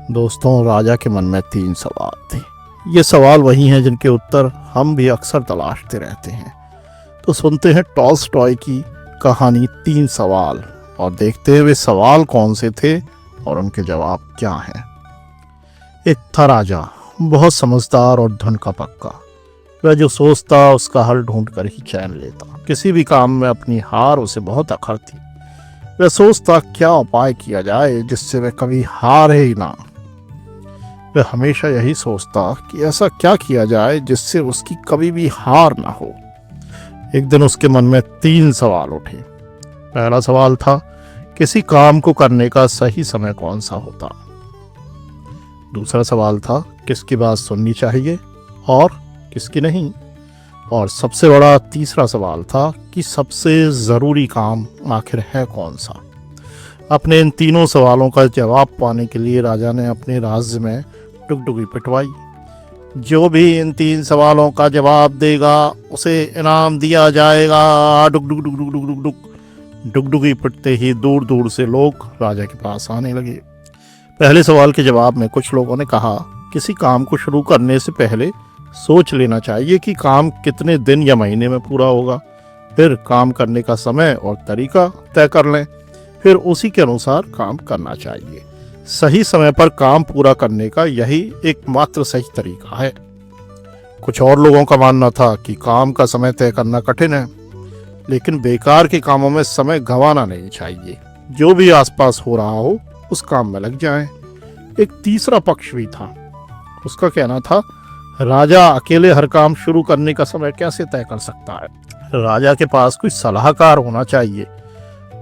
दोस्तों, राजा के मन में 3 सवाल थे। ये सवाल वही हैं जिनके उत्तर हम भी अक्सर तलाशते रहते हैं। तो सुनते हैं टॉल्स्टॉय की कहानी 3 सवाल और देखते हैं वे सवाल कौन से थे और उनके जवाब क्या हैं। एक था राजा, बहुत समझदार और धन का पक्का। वह जो सोचता उसका हल ढूंढ कर ही चैन लेता। किसी भी काम में अपनी हार उसे बहुत अखरती। वह सोचता क्या उपाय किया जाए जिससे वह कभी हारे ही ना। वह हमेशा यही सोचता कि ऐसा क्या किया जाए जिससे उसकी कभी भी हार ना हो। एक दिन उसके मन में 3 सवाल उठे। पहला सवाल था, किसी काम को करने का सही समय कौन सा होता। दूसरा सवाल था, किसकी बात सुननी चाहिए और किसकी नहीं। और सबसे बड़ा तीसरा सवाल था कि सबसे ज़रूरी काम आखिर है कौन सा। अपने इन तीनों सवालों का जवाब पाने के लिए राजा ने अपने राज्य में डुगडुगी पिटवाई। जो भी इन 3 सवालों का जवाब देगा उसे इनाम दिया जाएगा। डुगडुग डुगडुग डुगडुग डुग। डुगडुगी पिटते ही दूर दूर से लोग राजा के पास आने लगे। पहले सवाल के जवाब में कुछ लोगों ने कहा, किसी काम को शुरू करने से पहले सोच लेना चाहिए कि काम कितने दिन या महीने में पूरा होगा। फिर काम करने का समय और तरीका तय कर लें, फिर उसी के अनुसार काम करना चाहिए। सही समय पर काम पूरा करने का यही एकमात्र सही तरीका है। कुछ और लोगों का मानना था कि काम का समय तय करना कठिन है, लेकिन बेकार के कामों में समय गंवाना नहीं चाहिए। जो भी आसपास हो रहा हो उस काम में लग जाएं। एक तीसरा पक्ष भी था। उसका कहना था, राजा अकेले हर काम शुरू करने का समय कैसे तय कर सकता है। राजा के पास कोई सलाहकार होना चाहिए।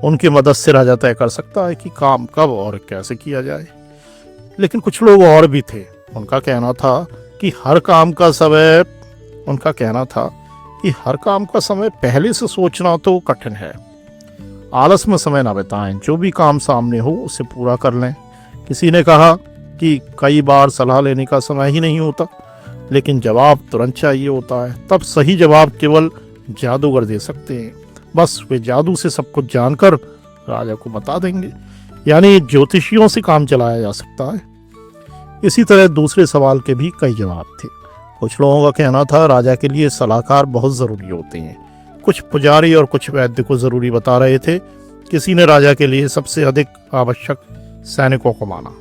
उनकी मदद से राजा तय कर सकता है कि काम कब और कैसे किया जाए। लेकिन कुछ लोग और भी थे। उनका कहना था कि हर काम का समय पहले से सोचना तो कठिन है। आलस में समय ना बिताएं, जो भी काम सामने हो उसे पूरा कर लें। किसी ने कहा कि कई बार सलाह लेने का समय ही नहीं होता, लेकिन जवाब तुरंत चाहिए होता है। तब सही जवाब केवल जादूगर दे सकते हैं। बस वे जादू से सब कुछ जानकर राजा को बता देंगे। यानी ज्योतिषियों से काम चलाया जा सकता है। इसी तरह दूसरे सवाल के भी कई जवाब थे। कुछ लोगों का कहना था, राजा के लिए सलाहकार बहुत ज़रूरी होते हैं। कुछ पुजारी और कुछ वैद्य को ज़रूरी बता रहे थे। किसी ने राजा के लिए सबसे अधिक आवश्यक सैनिकों को माना।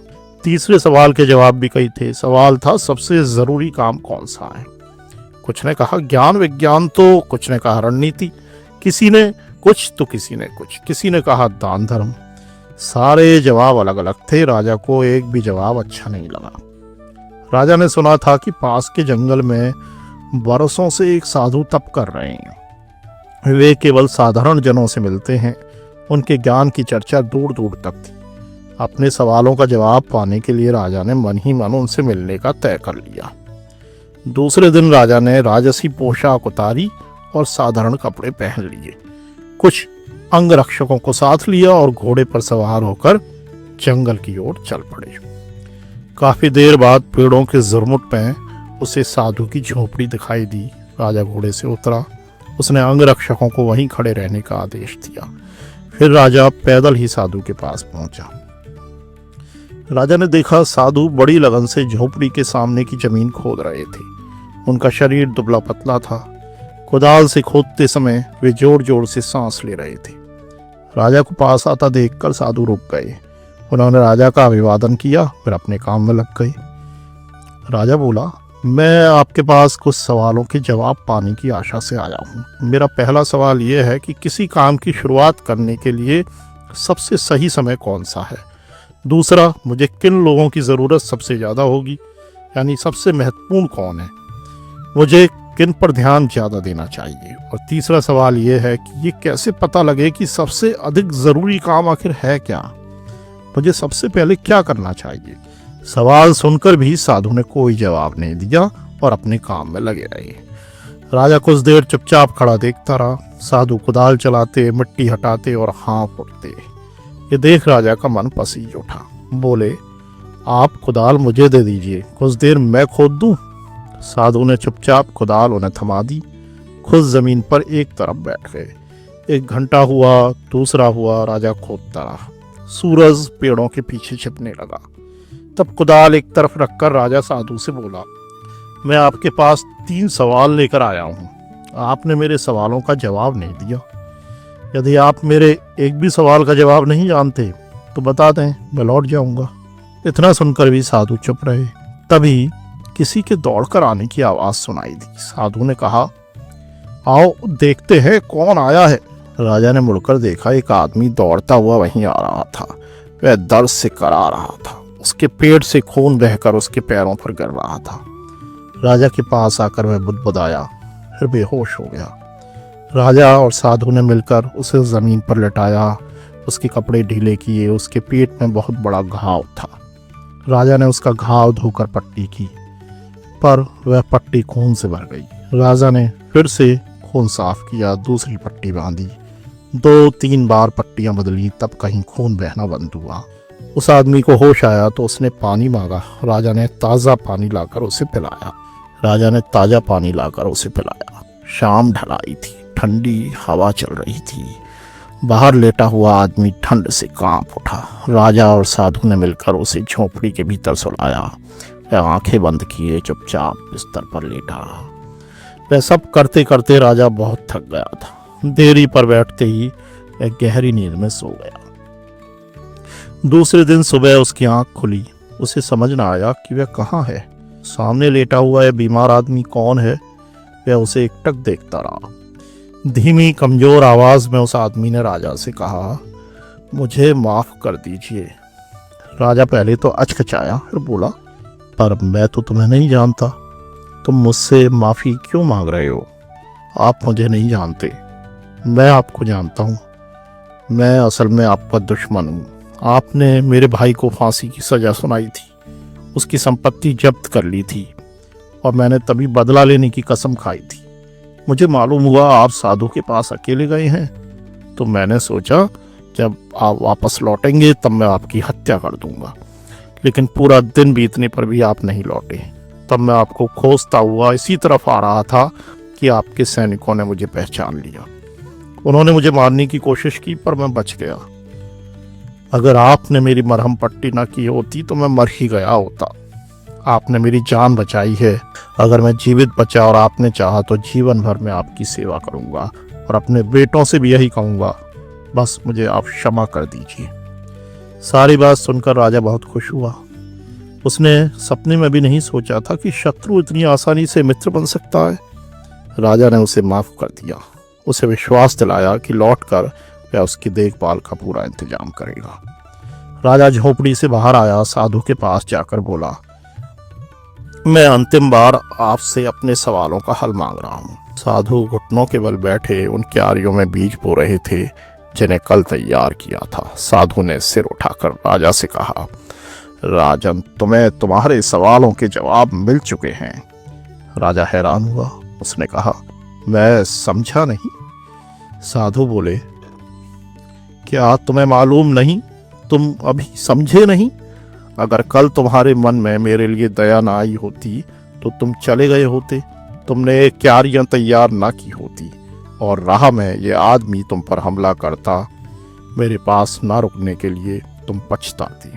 तीसरे सवाल के जवाब भी कई थे। सवाल था, सबसे ज़रूरी काम कौन सा है। कुछ ने कहा ज्ञान विज्ञान, तो कुछ ने कहा रणनीति, किसी ने कुछ तो किसी ने कुछ, किसी ने कहा दान धर्म। सारे जवाब अलग अलग थे। राजा को एक भी जवाब अच्छा नहीं लगा। राजा ने सुना था कि पास के जंगल में बरसों से एक साधु तप कर रहे हैं। वे केवल साधारण जनों से मिलते हैं। उनके ज्ञान की चर्चा दूर दूर तक थी। अपने सवालों का जवाब पाने के लिए राजा ने मन ही मन उनसे मिलने का तय कर लिया। दूसरे दिन राजा ने राजसी पोशाक उतारी और साधारण कपड़े पहन लिए। कुछ अंगरक्षकों को साथ लिया और घोड़े पर सवार होकर जंगल की ओर चल पड़े। काफी देर बाद पेड़ों के झुरमुट में उसे साधु की झोपड़ी दिखाई दी। राजा घोड़े से उतरा। उसने अंगरक्षकों को वहीं खड़े रहने का आदेश दिया। फिर राजा पैदल ही साधु के पास पहुंचा। राजा ने देखा साधु बड़ी लगन से झोपड़ी के सामने की जमीन खोद रहे थे। उनका शरीर दुबला पतला था। कुदाल से खोदते समय वे जोर जोर से सांस ले रहे थे। राजा को पास आता देखकर साधु रुक गए। उन्होंने राजा का अभिवादन किया, फिर अपने काम में लग गए। राजा बोला, मैं आपके पास कुछ सवालों के जवाब पाने की आशा से आया हूँ। मेरा पहला सवाल यह है कि किसी काम की शुरुआत करने के लिए सबसे सही समय कौन सा है। दूसरा, मुझे किन लोगों की ज़रूरत सबसे ज़्यादा होगी, यानी सबसे महत्वपूर्ण कौन है। मुझे किन पर ध्यान ज़्यादा देना चाहिए। और तीसरा सवाल ये है कि ये कैसे पता लगे कि सबसे अधिक ज़रूरी काम आखिर है क्या। मुझे सबसे पहले क्या करना चाहिए। सवाल सुनकर भी साधु ने कोई जवाब नहीं दिया और अपने काम में लगे रहे। राजा कुछ देर चुपचाप खड़ा देखता रहा। साधु कुदाल चलाते, मिट्टी हटाते और हाँफ उठते। ये देख राजा का मन पसीज उठा। बोले, आप कुदाल मुझे दे दीजिए, कुछ देर मैं खोद दूं। साधु ने चुपचाप कुदाल उन्हें थमा दी। खुद जमीन पर एक तरफ बैठ गए। 1 घंटा हुआ, दूसरा हुआ। राजा खोदता रहा। सूरज पेड़ों के पीछे छिपने लगा। तब कुदाल एक तरफ रखकर राजा साधु से बोला, मैं आपके पास 3 सवाल लेकर आया हूँ। आपने मेरे सवालों का जवाब नहीं दिया। यदि आप मेरे एक भी सवाल का जवाब नहीं जानते तो बता दें, मैं लौट जाऊंगा। इतना सुनकर भी साधु चुप रहे। तभी किसी के दौड़कर आने की आवाज सुनाई दी। साधु ने कहा, आओ देखते हैं कौन आया है। राजा ने मुड़कर देखा, एक आदमी दौड़ता हुआ वहीं आ रहा था। वह दर्द से करा रहा था। उसके पेट से खून बहकर उसके पैरों पर गिर रहा था। राजा के पास आकर वह बुदबुदाया, फिर बेहोश हो गया। राजा और साधु ने मिलकर उसे जमीन पर लेटाया, उसके कपड़े ढीले किए। उसके पेट में बहुत बड़ा घाव था। राजा ने उसका घाव धोकर पट्टी की, पर वह पट्टी खून से भर गई। राजा ने फिर से खून साफ किया, दूसरी पट्टी बांधी। 2-3 बार पट्टियां बदली, तब कहीं खून बहना बंद हुआ। उस आदमी को होश आया तो उसने पानी मांगा। राजा ने ताज़ा पानी लाकर उसे पिलाया। शाम ढलाई थी, ठंडी हवा चल रही थी। बाहर लेटा हुआ आदमी ठंड से कांप उठा। राजा और साधु ने मिलकर उसे झोपड़ी के भीतर सुलाया। वह आंखें बंद किए चुपचाप बिस्तर पर लेटा रहा। वह सब करते करते राजा बहुत थक गया था। देरी पर बैठते ही वह गहरी नींद में सो गया। दूसरे दिन सुबह उसकी आंख खुली। उसे समझ न आया कि वह कहाँ है। सामने लेटा हुआ यह बीमार आदमी कौन है। वह उसे एकटक देखता रहा। धीमी कमजोर आवाज में उस आदमी ने राजा से कहा, मुझे माफ कर दीजिए। राजा पहले तो अचकचाया, फिर बोला, पर मैं तो तुम्हें नहीं जानता। तुम मुझसे माफी क्यों मांग रहे हो? आप मुझे नहीं जानते, मैं आपको जानता हूँ। मैं असल में आपका दुश्मन हूँ। आपने मेरे भाई को फांसी की सजा सुनाई थी, उसकी संपत्ति जब्त कर ली थी और मैंने तभी बदला लेने की कसम खाई थी। मुझे मालूम हुआ आप साधु के पास अकेले गए हैं, तो मैंने सोचा जब आप वापस लौटेंगे तब मैं आपकी हत्या कर दूंगा। लेकिन पूरा दिन बीतने पर भी आप नहीं लौटे। तब मैं आपको खोजता हुआ इसी तरफ आ रहा था कि आपके सैनिकों ने मुझे पहचान लिया। उन्होंने मुझे मारने की कोशिश की, पर मैं बच गया। अगर आपने मेरी मरहम पट्टी न की होती तो मैं मर ही गया होता। आपने मेरी जान बचाई है। अगर मैं जीवित बचा और आपने चाहा तो जीवन भर मैं आपकी सेवा करूंगा और अपने बेटों से भी यही कहूंगा। बस मुझे आप क्षमा कर दीजिए। सारी बात सुनकर राजा बहुत खुश हुआ। उसने सपने में भी नहीं सोचा था कि शत्रु इतनी आसानी से मित्र बन सकता है। राजा ने उसे माफ कर दिया। उसे विश्वास दिलाया कि लौटकर वह उसकी देखभाल का पूरा इंतजाम करेगा। राजा झोपड़ी से बाहर आया, साधु के पास जाकर बोला, मैं अंतिम बार आपसे अपने सवालों का हल मांग रहा हूँ। साधु घुटनों के बल बैठे उन क्यारियों में बीज बो रहे थे जिन्हें कल तैयार किया था। साधु ने सिर उठाकर राजा से कहा, राजन, तुम्हें तुम्हारे सवालों के जवाब मिल चुके हैं। राजा हैरान हुआ। उसने कहा, मैं समझा नहीं। साधु बोले, क्या तुम्हें मालूम नहीं? तुम अभी समझे नहीं? अगर कल तुम्हारे मन में मेरे लिए दया न आई होती तो तुम चले गए होते। तुमने क्यारियां तैयार ना की होती और राह में ये आदमी तुम पर हमला करता। मेरे पास ना रुकने के लिए तुम पछताती।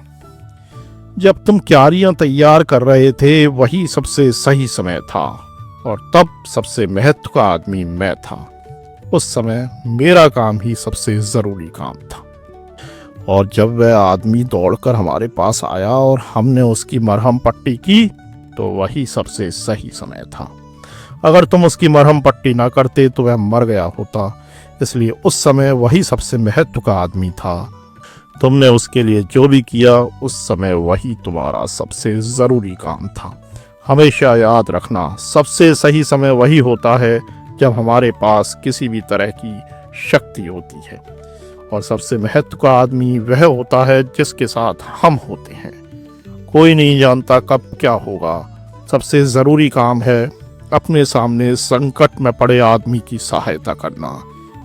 जब तुम क्यारियां तैयार कर रहे थे वही सबसे सही समय था और तब सबसे महत्व का आदमी मैं था। उस समय मेरा काम ही सबसे जरूरी काम था। और जब वह आदमी दौड़कर हमारे पास आया और हमने उसकी मरहम पट्टी की तो वही सबसे सही समय था। अगर तुम उसकी मरहम पट्टी ना करते तो वह मर गया होता। इसलिए उस समय वही सबसे महत्व का आदमी था। तुमने उसके लिए जो भी किया उस समय वही तुम्हारा सबसे ज़रूरी काम था। हमेशा याद रखना, सबसे सही समय वही होता है जब हमारे पास किसी भी तरह की शक्ति होती है और सबसे महत्व का आदमी वह होता है जिसके साथ हम होते हैं। कोई नहीं जानता कब क्या होगा। सबसे ज़रूरी काम है अपने सामने संकट में पड़े आदमी की सहायता करना।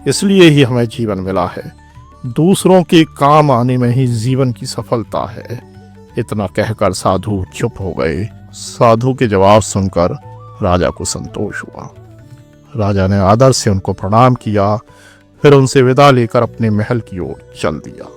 इसलिए ही हमें जीवन मिला है। दूसरों के काम आने में ही जीवन की सफलता है। इतना कहकर साधु चुप हो गए। साधु के जवाब सुनकर राजा को संतोष हुआ। राजा ने आदर से उनको प्रणाम किया, फिर उनसे विदा लेकर अपने महल की ओर चल दिया।